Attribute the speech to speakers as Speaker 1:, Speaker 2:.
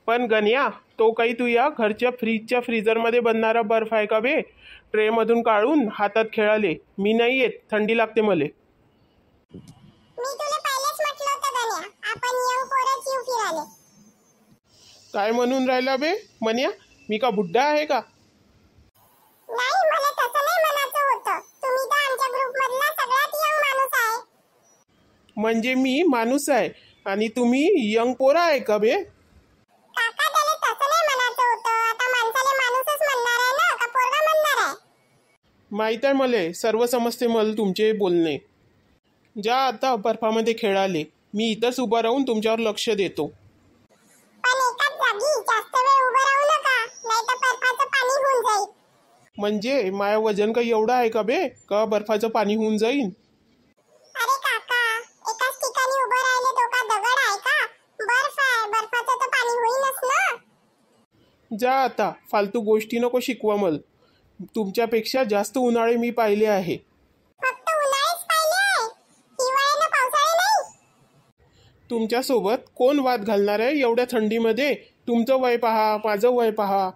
Speaker 1: पण गण्या, तो काही तू या घरच्या फ्रीजच्या फ्रीजरमध्ये बनणारा बर्फ आहे का बे? ट्रेमधून काढून हातात खेळाले. मी नाही येत, थंडी लागते मले.
Speaker 2: मी तुला पहिलेच म्हटलं होतं गण्या, आपण यंग पोरच येऊ फिराले.
Speaker 1: काय म्हणून राहिला बे मन्या? मी का बुड्ढा आहे का?
Speaker 2: नाही, मला तसं नाही म्हणायचं होतं. तुम्ही तर आमच्या ग्रुप मधला सगळ्यात यंग माणूस आहे.
Speaker 1: म्हणजे मी माणूस आहे आणि तुम्ही यंग पोरा आहे का बे?
Speaker 2: काका, त्याला तसं नाही म्हणायचं होतं. आता माणसाला माणूसच म्हणणार आहे ना, का पोरगा म्हणणार आहे?
Speaker 1: माहीत आहे मले, सर्व समजते मला तुमचे बोलणे. जा आता बर्फामध्ये खेळाले. मी इथंच उभा राहून तुमच्यावर लक्ष देतो.
Speaker 2: पण एकाच जागी जास्त वेळ उभं राहू नका, नाहीतर बर्फाचं पाणी होऊन जाईल.
Speaker 1: म्हणजे माया वजन काही एवढं आहे का बे, का बर्फाचं पाणी होऊन जाईन?
Speaker 2: अरे काका, एकाच ठिकाणी उभं राहिले तो का दगड आहे का? बर्फ आहे, बर्फाचं तर पाणी होईनच ना.
Speaker 1: जा आता, फालतू गोष्टी नको शिकवा मला. तुमच्यापेक्षा जास्त उन्हाळे मी पाहिले आहे.
Speaker 2: फक्त उन्हाळेच पाहिले आहे, हिवाळ्यानं पावसाळे नाही.
Speaker 1: तुमच्यासोबत कोण वाद घालणार आहे एवढ्या थंडीमध्ये? तुमचं वय पहा, माझं वय पहा.